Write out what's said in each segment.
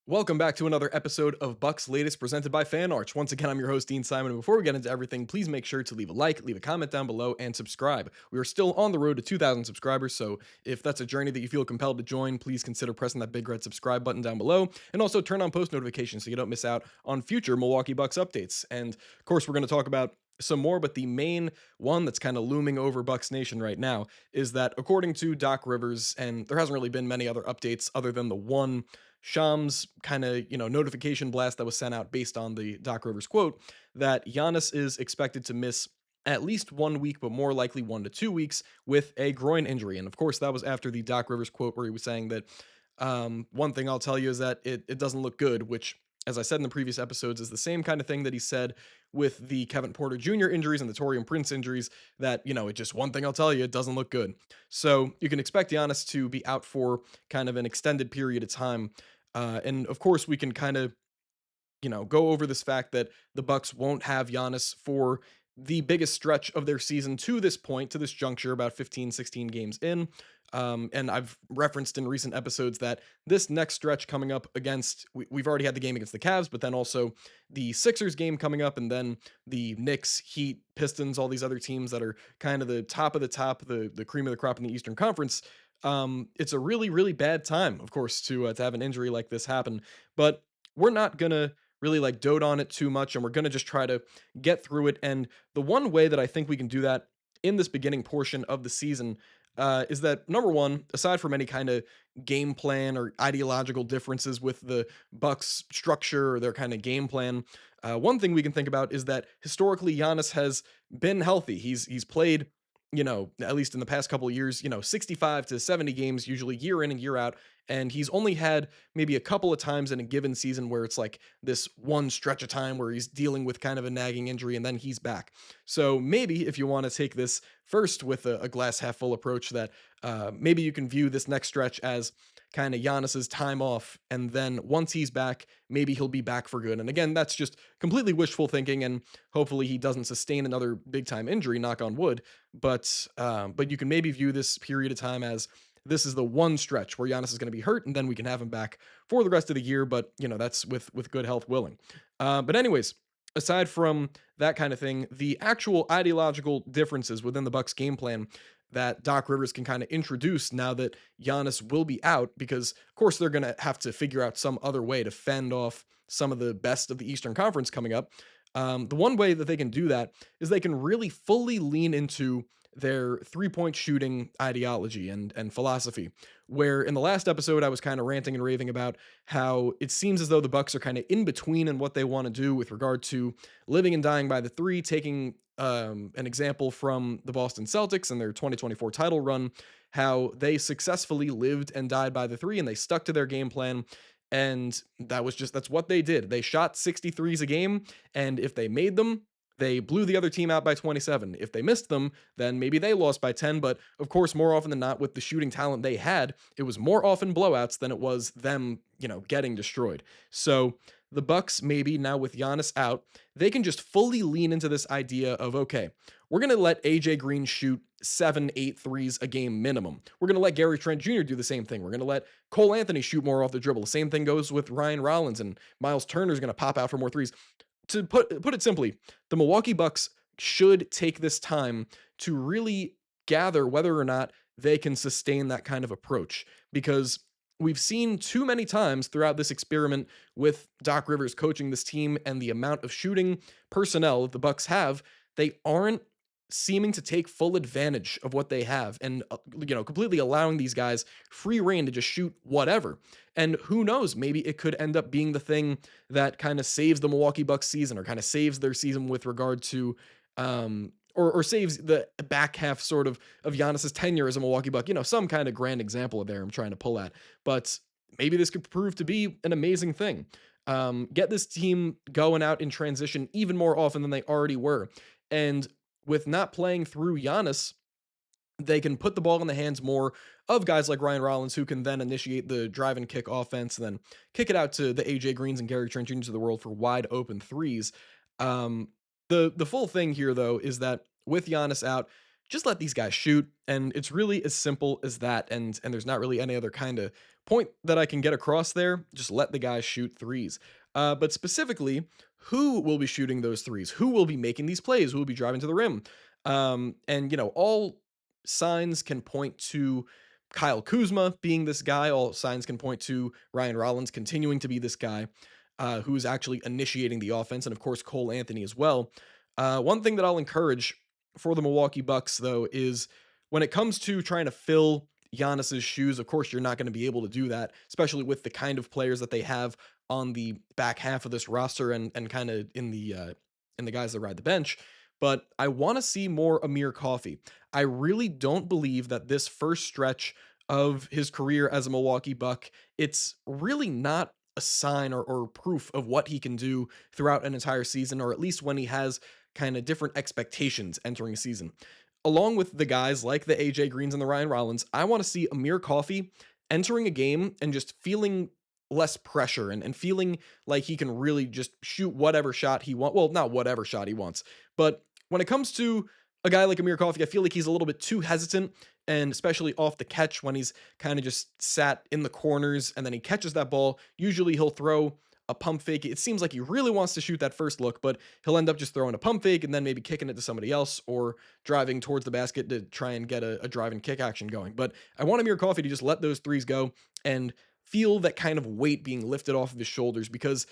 Welcome back to another episode of Bucks Latest presented by FanArch. Once again, I'm your host, Dean Simon. And before we get into everything, please make sure to leave a like, leave a comment down below, and subscribe. We are still on the road to 2,000 subscribers, so if that's a journey that you feel compelled to join, please consider pressing that big red subscribe button down below. And also turn on post notifications so you don't miss out on future Milwaukee Bucks updates. And of course, we're going to talk about some more, but the main one that's kind of looming over Bucks Nation right now is that according to Doc Rivers, and there hasn't really been many other updates other than the one Shams kind of, notification blast that was sent out based on the Doc Rivers quote that Giannis is expected to miss at least 1 week, but more likely 1 to 2 weeks with a groin injury. And of course, that was after the Doc Rivers quote where he was saying that one thing I'll tell you is that it doesn't look good, which, as I said in the previous episodes, is the same kind of thing that he said with the Kevin Porter Jr. injuries and the Torian Prince injuries. That, it just one thing I'll tell you, it doesn't look good. So you can expect Giannis to be out for kind of an extended period of time. And of course, we can kind of go over this fact that the Bucks won't have Giannis for the biggest stretch of their season to this point, to this juncture, about 15, 16 games in. And I've referenced in recent episodes that this next stretch coming up against, we've already had the game against the Cavs, but then also the Sixers game coming up, and then the Knicks, Heat, Pistons, all these other teams that are kind of the top of the top, the cream of the crop in the Eastern Conference. It's a really, really bad time, of course, to have an injury like this happen. But we're not gonna really like dote on it too much, and we're going to just try to get through it. And the one way that I think we can do that in this beginning portion of the season is that, number one, aside from any kind of game plan or ideological differences with the Bucks structure or their kind of game plan, one thing we can think about is that historically Giannis has been healthy. He's played, at least in the past couple of years, 65 to 70 games, usually year in and year out. And he's only had maybe a couple of times in a given season where it's like this one stretch of time where he's dealing with kind of a nagging injury and then he's back. So maybe if you want to take this first with a glass half full approach, that maybe you can view this next stretch as kind of Giannis's time off. And then once he's back, maybe he'll be back for good. And again, that's just completely wishful thinking. And hopefully he doesn't sustain another big time injury, knock on wood. But you can maybe view this period of time as this is the one stretch where Giannis is going to be hurt, and then we can have him back for the rest of the year. But that's with good health willing. But anyways, aside from that kind of thing, the actual ideological differences within the Bucks game plan that Doc Rivers can kind of introduce now that Giannis will be out, because of course they're going to have to figure out some other way to fend off some of the best of the Eastern Conference coming up. The one way that they can do that is they can really fully lean into their three-point shooting ideology and philosophy. Where in the last episode I was kind of ranting and raving about how it seems as though the Bucks are kind of in between in what they want to do with regard to living and dying by the three, taking an example from the Boston Celtics and their 2024 title run, how they successfully lived and died by the three and they stuck to their game plan. And that's what they did. They shot 63s a game, and if they made them, they blew the other team out by 27. If they missed them, then maybe they lost by 10. But of course, more often than not, with the shooting talent they had, it was more often blowouts than it was them, getting destroyed. So the Bucks, maybe now with Giannis out, they can just fully lean into this idea of, okay, we're going to let AJ Green shoot 7, 8 threes a game minimum. We're going to let Gary Trent Jr. do the same thing. We're going to let Cole Anthony shoot more off the dribble. The same thing goes with Ryan Rollins, and Miles Turner is going to pop out for more threes. To put it simply, the Milwaukee Bucks should take this time to really gather whether or not they can sustain that kind of approach, because we've seen too many times throughout this experiment with Doc Rivers coaching this team and the amount of shooting personnel that the Bucks have, they aren't seeming to take full advantage of what they have, and completely allowing these guys free reign to just shoot whatever. And who knows, maybe it could end up being the thing that kind of saves the Milwaukee Bucks season, or kind of saves their season with regard to or saves the back half sort of Giannis's tenure as a Milwaukee Buck. Some kind of grand example of there I'm trying to pull at. But maybe this could prove to be an amazing thing. Get this team going out in transition even more often than they already were. And with not playing through Giannis, they can put the ball in the hands more of guys like Ryan Rollins, who can then initiate the drive and kick offense, and then kick it out to the AJ Greens and Gary Trent Jr.'s of the world for wide open threes. The full thing here, though, is that with Giannis out, just let these guys shoot. And it's really as simple as that. And there's not really any other kind of point that I can get across there. Just let the guys shoot threes. But specifically, who will be shooting those threes? Who will be making these plays? Who will be driving to the rim? And all signs can point to Kyle Kuzma being this guy. All signs can point to Ryan Rollins continuing to be this guy who's actually initiating the offense, and of course Cole Anthony as well. One thing that I'll encourage for the Milwaukee Bucks, though, is when it comes to trying to fill Giannis's shoes. Of course, you're not going to be able to do that, especially with the kind of players that they have on the back half of this roster and kind of in the guys that ride the bench. But I want to see more Amir Coffey. I really don't believe that this first stretch of his career as a Milwaukee Buck, it's really not a sign or proof of what he can do throughout an entire season, or at least when he has kind of different expectations entering a season. Along with the guys like the AJ Greens and the Ryan Rollins, I want to see Amir Coffey entering a game and just feeling less pressure and feeling like he can really just shoot whatever shot he wants. Well, not whatever shot he wants, but when it comes to a guy like Amir Coffey, I feel like he's a little bit too hesitant, and especially off the catch when he's kind of just sat in the corners and then he catches that ball. Usually he'll throw a pump fake. It seems like he really wants to shoot that first look, but he'll end up just throwing a pump fake and then maybe kicking it to somebody else or driving towards the basket to try and get a drive and kick action going. But I want Amir Coffey to just let those threes go and feel that kind of weight being lifted off of his shoulders because,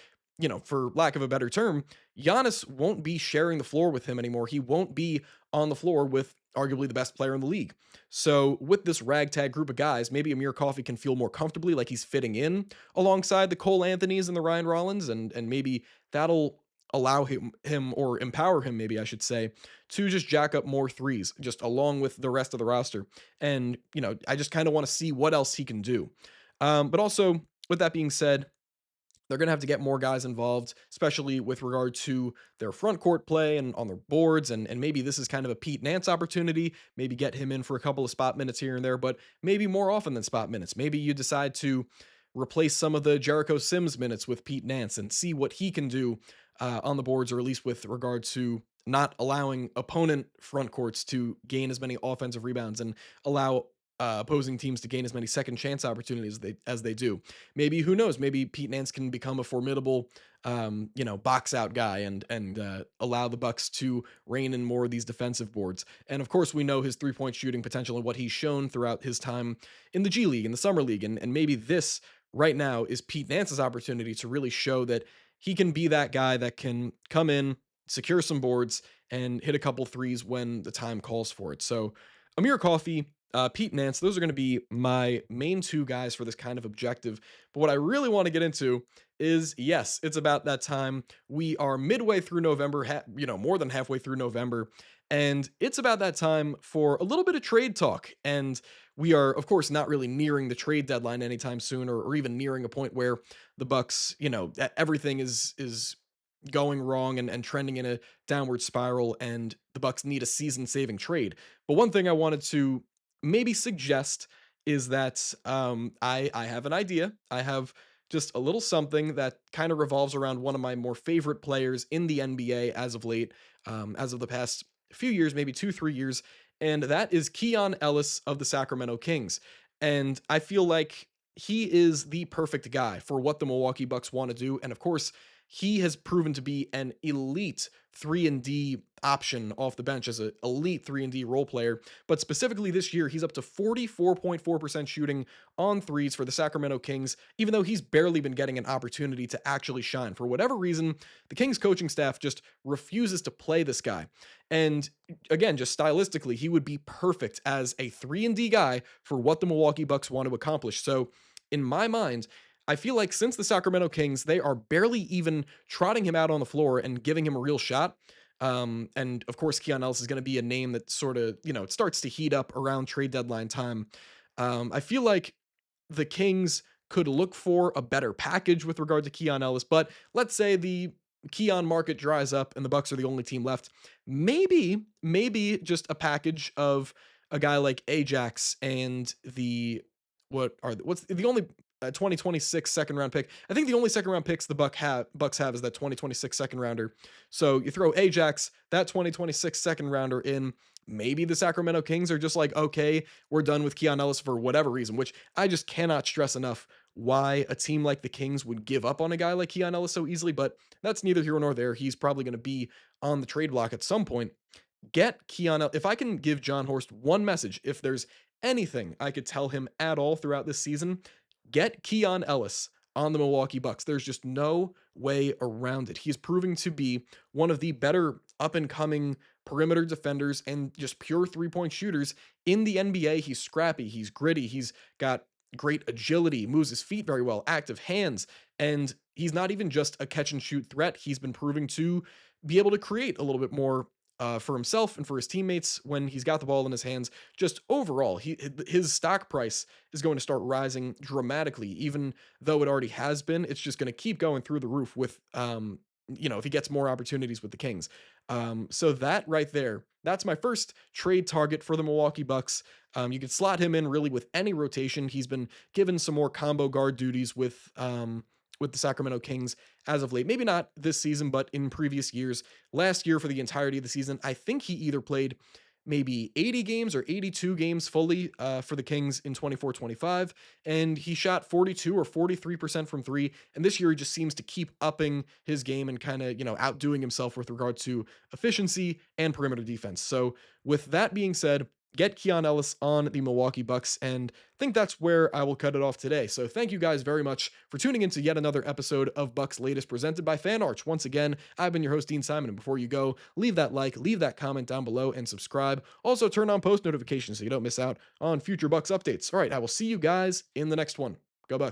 for lack of a better term, Giannis won't be sharing the floor with him anymore. He won't be on the floor with arguably the best player in the league. So with this ragtag group of guys, maybe Amir Coffey can feel more comfortably like he's fitting in alongside the Cole Anthonys and the Ryan Rollins, and maybe that'll allow him or empower him, maybe I should say, to just jack up more threes, just along with the rest of the roster. And I just kind of want to see what else he can do. But also, with that being said, they're going to have to get more guys involved, especially with regard to their front court play and on their boards. And maybe this is kind of a Pete Nance opportunity. Maybe get him in for a couple of spot minutes here and there, but maybe more often than spot minutes. Maybe you decide to replace some of the Jericho Sims minutes with Pete Nance and see what he can do on the boards, or at least with regard to not allowing opponent front courts to gain as many offensive rebounds and allow opposing teams to gain as many second chance opportunities as they do. Maybe, who knows? Maybe Pete Nance can become a formidable, box out guy and allow the Bucks to rein in more of these defensive boards. And of course, we know his 3-point shooting potential and what he's shown throughout his time in the G League, in the Summer League, and maybe this right now is Pete Nance's opportunity to really show that he can be that guy that can come in, secure some boards, and hit a couple threes when the time calls for it. So Amir Coffey, Pete Nance, those are going to be my main two guys for this kind of objective. But what I really want to get into is, yes, it's about that time. We are midway through November, more than halfway through November, and it's about that time for a little bit of trade talk. And we are, of course, not really nearing the trade deadline anytime soon, or even nearing a point where the Bucks, everything is going wrong and trending in a downward spiral, and the Bucks need a season-saving trade. But one thing I wanted to maybe suggest is that I have an idea. I have just a little something that kind of revolves around one of my more favorite players in the NBA as of late, as of the past few years, maybe 2-3 years, and that is Keon Ellis of the Sacramento Kings. And I feel like he is the perfect guy for what the Milwaukee Bucks want to do. And of course, he has proven to be an elite 3-and-D option off the bench as an elite 3-and-D role player. But specifically this year, he's up to 44.4% shooting on threes for the Sacramento Kings, even though he's barely been getting an opportunity to actually shine. For whatever reason, the Kings coaching staff just refuses to play this guy. And again, just stylistically, he would be perfect as a 3-and-D guy for what the Milwaukee Bucks want to accomplish. So in my mind, I feel like since the Sacramento Kings, they are barely even trotting him out on the floor and giving him a real shot. And of course, Keon Ellis is going to be a name that sort of, it starts to heat up around trade deadline time. I feel like the Kings could look for a better package with regard to Keon Ellis, but let's say the Keon market dries up and the Bucks are the only team left. Maybe just a package of a guy like Ajax and what's the only 2026 second round pick. I think the only second round picks the Bucks have is that 2026 second rounder. So you throw Ajax, that 2026 second rounder in, maybe the Sacramento Kings are just like, okay, we're done with Keon Ellis for whatever reason, which I just cannot stress enough why a team like the Kings would give up on a guy like Keon Ellis so easily, but that's neither here nor there. He's probably going to be on the trade block at some point. Get Keon. If I can give John Horst one message, if there's anything I could tell him at all throughout this season, get Keon Ellis on the Milwaukee Bucks. There's just no way around it. He's proving to be one of the better up and coming perimeter defenders and just pure 3-point shooters in the NBA. He's scrappy, he's gritty, he's got great agility, moves his feet very well, active hands, and he's not even just a catch and shoot threat. He's been proving to be able to create a little bit more for himself and for his teammates when he's got the ball in his hands. Just overall, his stock price is going to start rising dramatically, even though it already has been. It's just going to keep going through the roof with, if he gets more opportunities with the Kings. So that right there, that's my first trade target for the Milwaukee Bucks. You could slot him in really with any rotation. He's been given some more combo guard duties with the Sacramento Kings as of late. Maybe not this season, but in previous years. Last year, for the entirety of the season, I think he either played maybe 80 games or 82 games fully for the Kings in 24-25, and he shot 42 or 43% from three. And this year, he just seems to keep upping his game and kind of, outdoing himself with regard to efficiency and perimeter defense. So with that being said, get Keon Ellis on the Milwaukee Bucks, and I think that's where I will cut it off today. So thank you guys very much for tuning into yet another episode of Bucks Latest presented by Fan Arch. Once again, I've been your host, Dean Simon, and before you go, leave that like, leave that comment down below, and subscribe. Also, turn on post notifications so you don't miss out on future Bucks updates. All right, I will see you guys in the next one.